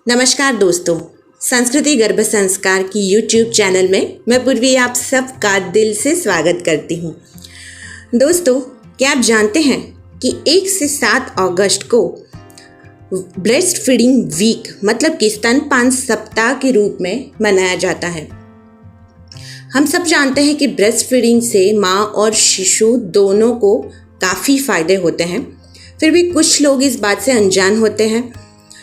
नमस्कार दोस्तों, संस्कृति गर्भ संस्कार की YouTube चैनल में मैं पूर्वी आप सबका दिल से स्वागत करती हूँ। दोस्तों, क्या आप जानते हैं कि 1 से 7 अगस्त को ब्रेस्ट फीडिंग वीक मतलब कि स्तनपान सप्ताह के रूप में मनाया जाता है। हम सब जानते हैं कि ब्रेस्ट फीडिंग से माँ और शिशु दोनों को काफ़ी फ़ायदे होते हैं, फिर भी कुछ लोग इस बात से अनजान होते हैं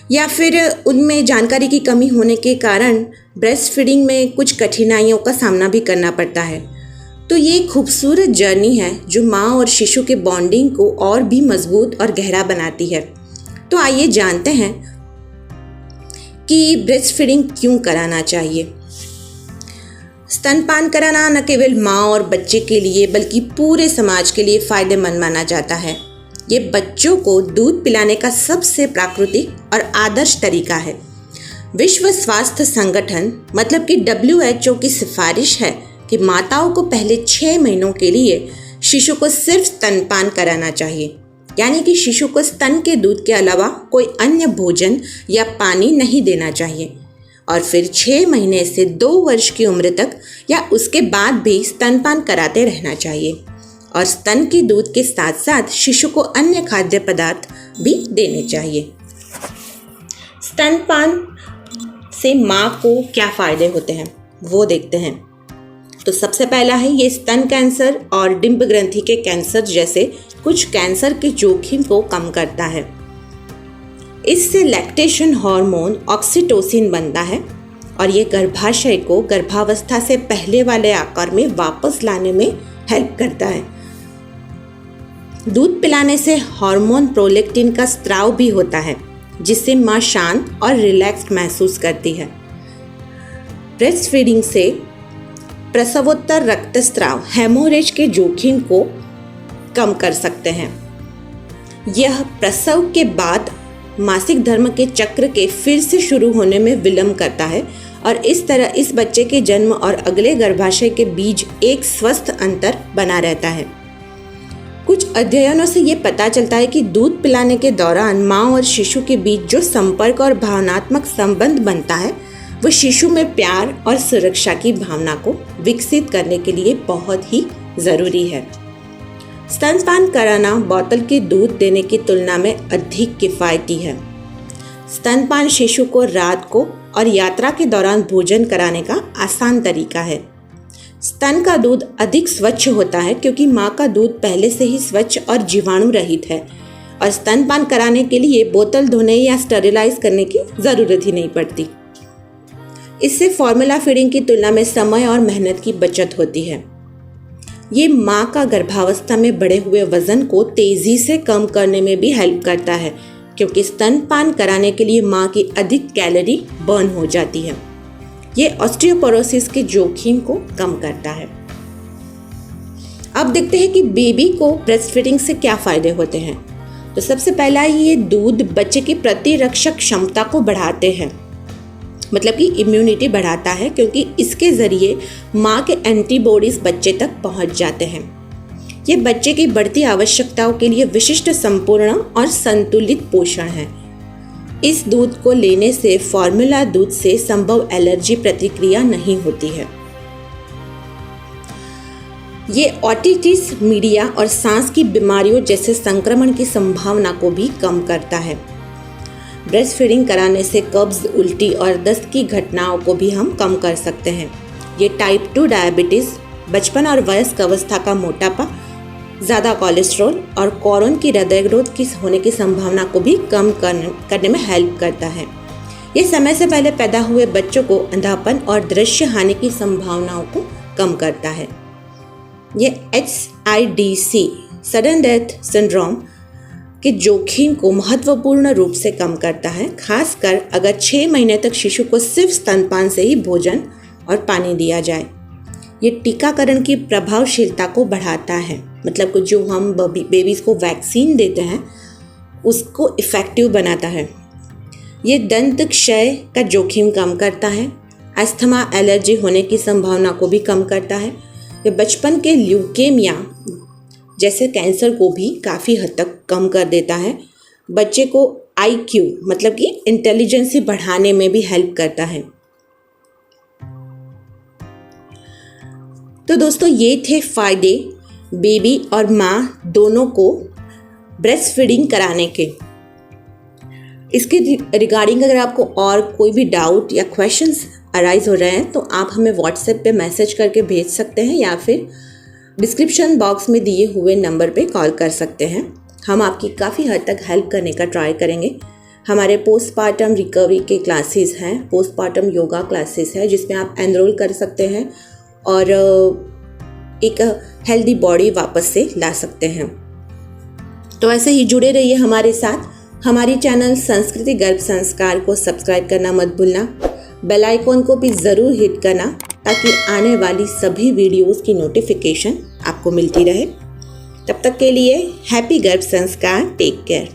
या फिर उनमें जानकारी की कमी होने के कारण ब्रेस्ट फीडिंग में कुछ कठिनाइयों का सामना भी करना पड़ता है। तो ये एक खूबसूरत जर्नी है जो माँ और शिशु के बॉन्डिंग को और भी मजबूत और गहरा बनाती है। तो आइए जानते हैं कि ब्रेस्ट फीडिंग क्यों कराना चाहिए। स्तनपान कराना न केवल माँ और बच्चे के लिए बल्कि पूरे समाज के लिए फ़ायदेमंद माना जाता है। ये बच्चों को दूध पिलाने का सबसे प्राकृतिक और आदर्श तरीका है। विश्व स्वास्थ्य संगठन मतलब कि WHO की सिफारिश है कि माताओं को पहले 6 महीनों के लिए शिशु को सिर्फ स्तनपान कराना चाहिए, यानी कि शिशु को स्तन के दूध के अलावा कोई अन्य भोजन या पानी नहीं देना चाहिए और फिर 6 महीने से 2 वर्ष की उम्र तक या उसके बाद भी स्तनपान कराते रहना चाहिए और स्तन के दूध के साथ साथ शिशु को अन्य खाद्य पदार्थ भी देने चाहिए। स्तनपान से माँ को क्या फ़ायदे होते हैं वो देखते हैं। तो सबसे पहला है ये स्तन कैंसर और डिंब ग्रंथि के कैंसर जैसे कुछ कैंसर के जोखिम को कम करता है। इससे लैक्टेशन हार्मोन ऑक्सीटोसिन बनता है और ये गर्भाशय को गर्भावस्था से पहले वाले आकार में वापस लाने में हेल्प करता है। दूध पिलाने से हार्मोन प्रोलैक्टिन का स्त्राव भी होता है जिससे माँ शांत और रिलैक्स्ड महसूस करती है। ब्रेस्ट फीडिंग से प्रसवोत्तर रक्तस्राव हेमोरेज के जोखिम को कम कर सकते हैं। यह प्रसव के बाद मासिक धर्म के चक्र के फिर से शुरू होने में विलंब करता है और इस तरह इस बच्चे के जन्म और अगले गर्भाशय के बीच एक स्वस्थ अंतर बना रहता है। कुछ अध्ययनों से ये पता चलता है कि दूध पिलाने के दौरान माँ और शिशु के बीच जो संपर्क और भावनात्मक संबंध बनता है वो शिशु में प्यार और सुरक्षा की भावना को विकसित करने के लिए बहुत ही ज़रूरी है। स्तनपान कराना बोतल के दूध देने की तुलना में अधिक किफ़ायती है। स्तनपान शिशु को रात को और यात्रा के दौरान भोजन कराने का आसान तरीका है। स्तन का दूध अधिक स्वच्छ होता है क्योंकि माँ का दूध पहले से ही स्वच्छ और जीवाणु रहित है और स्तनपान कराने के लिए बोतल धोने या स्टरलाइज करने की ज़रूरत ही नहीं पड़ती। इससे फॉर्मूला फीडिंग की तुलना में समय और मेहनत की बचत होती है। ये माँ का गर्भावस्था में बढ़े हुए वजन को तेज़ी से कम करने में भी हेल्प करता है क्योंकि स्तनपान कराने के लिए माँ की अधिक कैलोरी बर्न हो जाती है। ये ऑस्टियोपोरोसिस के जोखिम को कम करता है। अब देखते हैं कि बेबी को ब्रेस्ट फीडिंग से क्या फ़ायदे होते हैं। तो सबसे पहला ये दूध बच्चे की प्रतिरक्षक क्षमता को बढ़ाते हैं, मतलब कि इम्यूनिटी बढ़ाता है क्योंकि इसके ज़रिए माँ के एंटीबॉडीज़ बच्चे तक पहुँच जाते हैं। ये बच्चे की बढ़ती आवश्यकताओं के लिए विशिष्ट संपूर्ण और संतुलित पोषण है। इस दूध को लेने से फॉर्मूला दूध से संभव एलर्जी प्रतिक्रिया नहीं होती है। ये ओटिटिस मीडिया और सांस की बीमारियों जैसे संक्रमण की संभावना को भी कम करता है। ब्रेस्ट फीडिंग कराने से कब्ज, उल्टी और दस्त की घटनाओं को भी हम कम कर सकते हैं। ये टाइप 2 डायबिटीज़, बचपन और वयस्क अवस्था का मोटापा, ज़्यादा कोलेस्ट्रॉल और कोरोन की हृदय रोग की होने की संभावना को भी कम करने में हेल्प करता है। ये समय से पहले पैदा हुए बच्चों को अंधापन और दृश्य हानि की संभावनाओं को कम करता है। ये SIDC सडन डेथ सिंड्रोम के जोखिम को महत्वपूर्ण रूप से कम करता है, खासकर अगर 6 महीने तक शिशु को सिर्फ स्तनपान से ही भोजन और पानी दिया जाए। ये टीकाकरण की प्रभावशीलता को बढ़ाता है, मतलब कि जो हम बेबीज़ को वैक्सीन देते हैं उसको इफ़ेक्टिव बनाता है। ये दंत क्षय का जोखिम कम करता है, अस्थमा, एलर्जी होने की संभावना को भी कम करता है। ये बचपन के ल्यूकेमिया जैसे कैंसर को भी काफ़ी हद तक कम कर देता है। बच्चे को IQ मतलब कि इंटेलिजेंसी बढ़ाने में भी हेल्प करता है। तो दोस्तों ये थे फ़ायदे बेबी और माँ दोनों को ब्रेस्ट फीडिंग कराने के। इसके रिगार्डिंग अगर आपको और कोई भी डाउट या क्वेश्चंस अराइज हो रहे हैं तो आप हमें व्हाट्सएप पे मैसेज करके भेज सकते हैं या फिर डिस्क्रिप्शन बॉक्स में दिए हुए नंबर पे कॉल कर सकते हैं। हम आपकी काफ़ी हद तक हेल्प करने का ट्राई करेंगे। हमारे पोस्टपार्टम रिकवरी के क्लासेस हैं, पोस्टपार्टम योगा क्लासेस है जिसमें आप एनरोल कर सकते हैं और एक हेल्दी बॉडी वापस से ला सकते हैं। तो ऐसे ही जुड़े रहिए हमारे साथ। हमारी चैनल संस्कृति गर्भ संस्कार को सब्सक्राइब करना मत भूलना, बेल आइकॉन को भी ज़रूर हिट करना ताकि आने वाली सभी वीडियोस की नोटिफिकेशन आपको मिलती रहे। तब तक के लिए हैप्पी गर्भ संस्कार, टेक केयर।